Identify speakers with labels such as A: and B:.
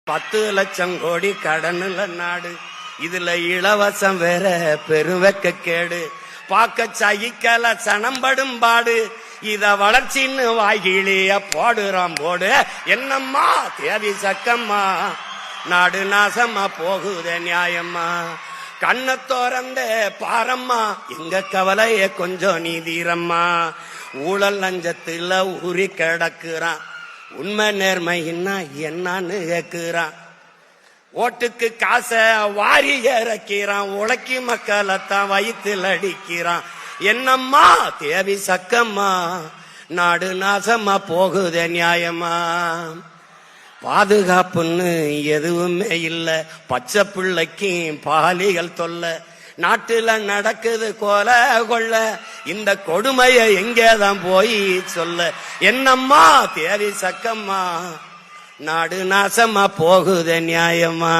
A: 10 லட்சம் கோடி கடனுல நாடு, இதுல இலவசம் வேற பெருவெக்க கேடு. பாக்க சகிக்கல சனம்படும் பாடு, இத வளர்ச்சின்னு வாய்கிளிய போடுறான் போடு. என்னம்மா தேவி சக்கம்மா, நாடு நாசமா போகுதே நியாயம்மா. கண்ண தோறந்த பாரம்மா, எங்க கவலைய கொஞ்சம் நீதீரம்மா. ஊழல் லஞ்சத்துல ஊறி கிடக்குறான், உண்மை நேர்மைன்னா என்னன்னு கேக்குறான். ஓட்டுக்கு காசை வாரி இறக்கிறான், உழைக்கி மக்களைத்தான் வயிற்றில் அடிக்கிறான். என்னம்மா தேவி சக்கம்மா, நாடு நாசமா போகுதே நியாயமா. பாதுகாப்புன்னு எதுவுமே இல்ல, பச்சை பிள்ளைக்கும் பாலிகள் தொல்ல. நாட்டுல நடக்குது கொல கொள்ள, இந்த கொடுமைய எங்கேதான் போய் சொல்ல. என்னம்மா தேவி சக்கம்மா, நாடு நாசமா போகுதே நியாயமா.